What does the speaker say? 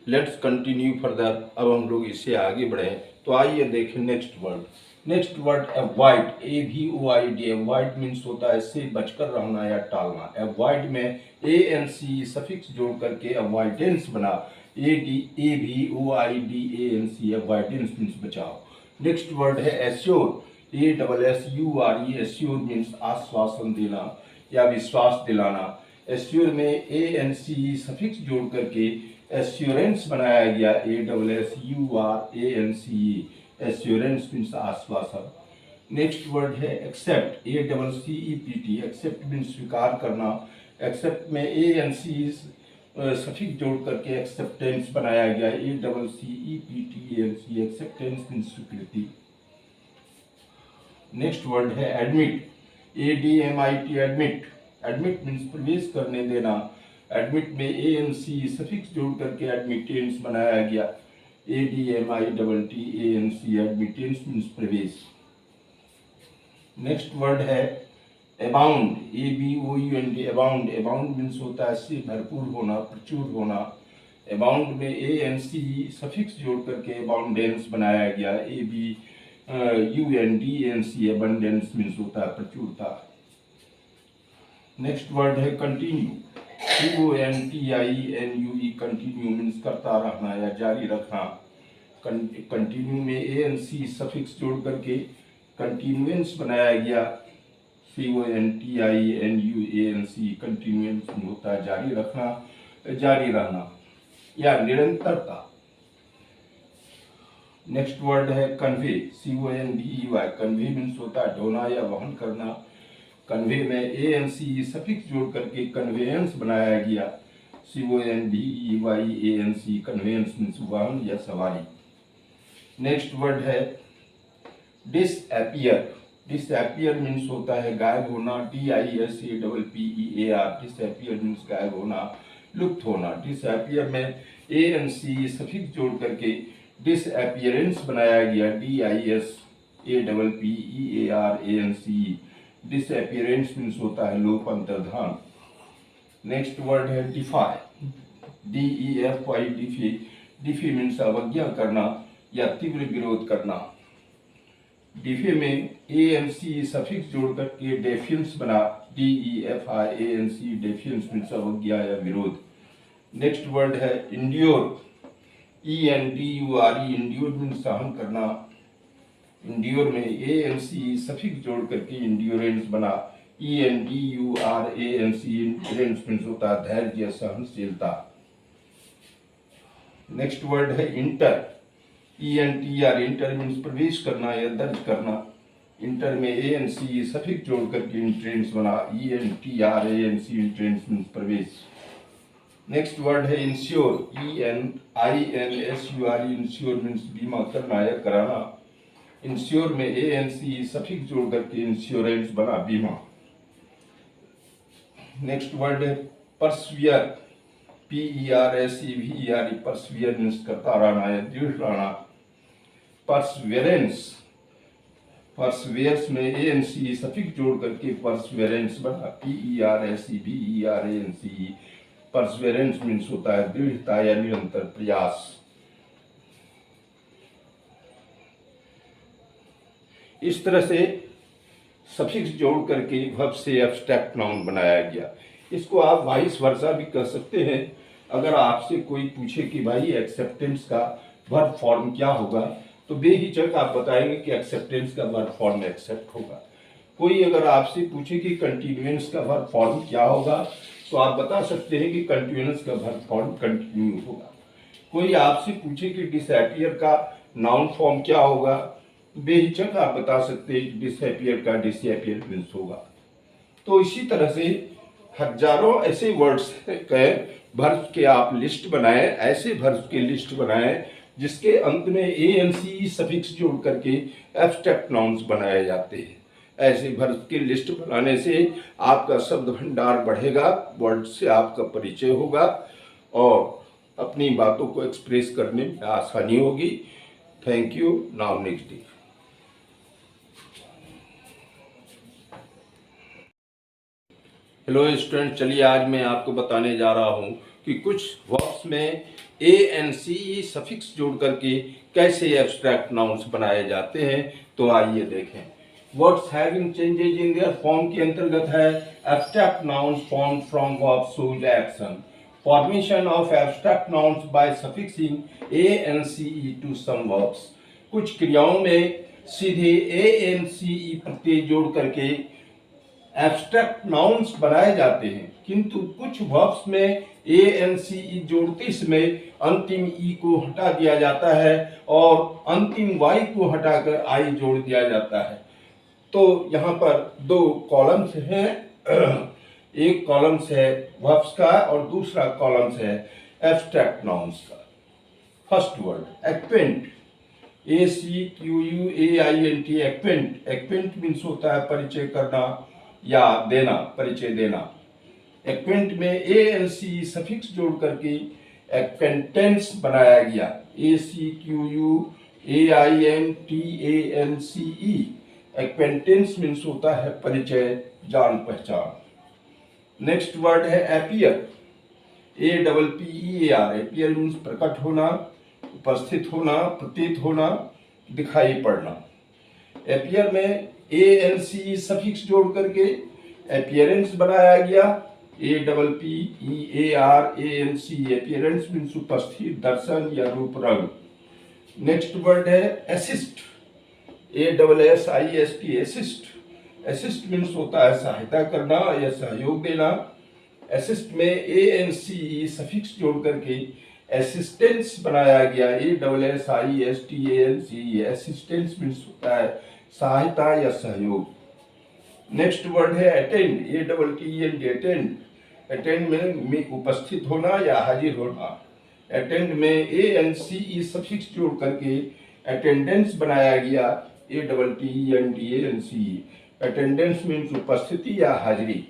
Let's continue further. अब हम लोग इससे आगे बढ़े तो आइए देखें next word. Next word avoid, AVOID। Avoid means होता है इससे बचकर रहना या टालना। अवॉइड में ANC सफिक्स जोड़ करके अवॉइडेंस बना, AVOIDANC। अवॉइडेंस मीन्स बचाव। नेक्स्ट वर्ड है एश्योर, ASSURE। एश्योर मीन्स आश्वासन देना या विश्वास दिलाना। एश्योर में ANC सफिक्स जोड़ करके एश्योरेंस बनाया गया, ASSURANCE। एश्योरेंस मीन्स आश्वासन। नेक्स्ट वर्ड है एक्सेप्ट, ACCEPT। एक्सेप्ट मीन्स स्वीकार करना। एक्सेप्ट में ANC सफिक्स जोड़ करके एक्सेप्टेंस बनाया गया, ACCEPTANC। एक्सेप्टेंस मीन्स स्वीकृति। नेक्स्ट वर्ड है admit, ADMIT। Admit, admit means प्रवेश करने देना। एडमिट में ANC सफिक्स जोड़ करके एडमिटेंस बनाया गया, ADMITTANC। एडमिटेंस मीन्स प्रवेश। नेक्स्ट वर्ड है abound, ABOUND। Abound, abound means होता है इससे भरपूर होना, प्रचुर होना। अबाउंड में ANC सफिक्स जोड़ करके अबाउंडेंस बनाया गया, ABUNDANC। अबंडेंस मीन्स होता है प्रचुरता। नेक्स्ट वर्ड है कंटिन्यू, CONTINUE। कंटिन्यू मीन्स करता रहना या जारी रखना। कंटिन्यू में ANC सफिक्स जोड़ करके कंटिन्यूएंस बनाया गया, CONTINUANC। कंटिन्यूएंस होता है जारी रखना, जारी रहना या निरंतरता। नेक्स्ट वर्ड है कन्वे, CONVEY। कन्वे मीन्स होता है ढोना या वहन करना। कन्वे में ANC सफिक्स जोड़ करके कन्वेयंस बनाया गया, CONVEYANC। कन्वेयंस मीन्स वाहन या सवारी। नेक्स्ट वर्ड है डिसअपियर। डिसअपियर मीन्स होता है गायब होना, DISAPPEAR। डिसअपियर मीन्स गायब होना, लुप्त होना। डिसअपियर में ANC सफिक्स जोड़ करके डिसअपियरेंस बनाया गया, DISAPPEARANC। डिसअपियरेंस मीन्स होता है लोप, अंतर्धान। नेक्स्ट वर्ड है डिफाई, DEFY। डिफी, डिफी मीन्स अवज्ञा करना या तीव्र विरोध करना। डिफे में ANC सफिक्स जोड़ करके डेफियंस बना, DEFIANC। डेफियंस मीन्स अवज्ञा या विरोध। नेक्स्ट वर्ड है इंड्योर, ENDURE। इंड्योर मीन्स सहन करना। इंड्योर में ANC सफिक्स जोड़ करके इंड्योरेंस बना, ENDURANC। इंड्योरेंस मीन्स होता है धैर्य या सहनशीलता। नेक्स्ट वर्ड है इंटर, ENTR। इंटर मीन्स प्रवेश करना या दर्ज करना। इंटर में ANC सफिक्स जोड़ करके इंट्रेंस बना, ENTRANC। इंट्रेंस मीन्स प्रवेश। नेक्स्ट वर्ड है इंश्योर, ENINSURE। इंश्योर मीन्स बीमा करना या कराना। इंश्योर में ANC सफिक्स जोड़ करके इंश्योरेंस बना, बीमा। नेक्स्ट वर्ड है परसवियर, PERSEVERE। परसवियर मीन्स करता रहना या दृढ़ रहना। परसवेरेंस, परसवेयर्स में ANC सफिक्स जोड़ करके परसवेरेंस बना, PERSEVERANC। परसवेरेंस मीन्स होता है दृढ़ता या निरंतर प्रयास। इस तरह से सफिक्स जोड़ करके वर्ब से एब्स्ट्रैक्ट नाउन बनाया गया। इसको आप वाइस वर्सा भी कर सकते हैं। अगर आपसे कोई पूछे कि भाई एक्सेप्टेंस का वर्ब फॉर्म क्या होगा, तो बेहिचक आप बताएंगे कि एक्सेप्टेंस का वर्ब फॉर्म एक्सेप्ट होगा। कोई अगर आपसे पूछे कि कंटिन्यूएंस का वर्ब फॉर्म क्या होगा, तो आप बता सकते हैं कि कंटिन्यूएंस का वर्ब फॉर्म कंटिन्यू होगा। कोई आपसे पूछे कि डिसअपियर का नाउन फॉर्म क्या होगा, बेहिचक आप बता सकते हैं कि डिसअपियर का डिसअपियरेंस होगा। तो इसी तरह से हजारों ऐसे वर्ड्स के वर्ब्स के आप लिस्ट बनाएं, ऐसे वर्ब्स की लिस्ट बनाएं जिसके अंत में ANC सफिक्स जोड़ करके एब्स्ट्रैक्ट नाउन्स बनाए जाते हैं। ऐसे वर्ब्स की लिस्ट बनाने से आपका शब्द भंडार बढ़ेगा, वर्ड से आपका परिचय होगा और अपनी बातों को एक्सप्रेस करने में आसानी होगी। Thank you. Now next day. Hello student, चलिए आज मैं आपको बताने जा रहा हूँ कि कुछ वर्ब्स में ए एन सी ई सफिक्स जोड़ करके कैसे एब्स्ट्रैक्ट नाउन्स बनाए जाते हैं। तो आइए देखें। Words having changes in their form के अंतर्गत है abstract nouns formed from verb shows action. Formation of abstract nouns by suffixing A N C E to some verbs. कुछ क्रियाओं में सीधे ए एन सी ई प्रत्यय जोड़ करके एब्स्ट्रैक्ट नाउन्स बनाए जाते हैं, किंतु कुछ वर्ब्स में ए एन सी ई जोड़ते समय अंतिम ई को हटा दिया जाता है और अंतिम वाई को हटाकर आई जोड़ दिया जाता है। तो यहाँ पर दो कॉलम्स हैं, एक कॉलम्स है वर्ब्स का और दूसरा कॉलम्स है एब्स्ट्रैक्ट नाउन्स का। First word acquaint, A C Q U A I N T, acquaint. Acquaint means होता है परिचय करना या देना, परिचय देना। एक्वेंट में ए एन सी सफिक्स जोड़ करके एक्वेंटेंस बनाया गया, A C Q U A I N T A N C E. Acquaintance means होता है परिचय, जान पहचान। नेक्स्ट वर्ड है appear, A double P E A R. Appear means प्रकट होना, उपस्थित होना, प्रतीत होना, दिखाई पड़ना। एपियर में ए एन सी सफिक्स जोड़ करके एपियरेंस बनाया गया, A double P E A R A N C. Appearance means उपस्थित, दर्शन या रूप रंग। नेक्स्ट वर्ड है assist, A double S I S T, assist. Assist means होता है सहायता करना या सहयोग देना। असिस्ट में ए एन सी सफिक्स जोड़ करके असिस्टेंस बनाया गया, A double S I S T A N C. Assistance means होता है सहायता या सहयोग। नेक्स्ट वर्ड है attend, A double T N D, attend. Attend में उपस्थित होना या हाजिर होना। अटेंड में ए एन सी सफिक्स जोड़ करके अटेंडेंस बनाया गया, A double T N D A N C. Attendance means उपस्थिति या हाजिरी।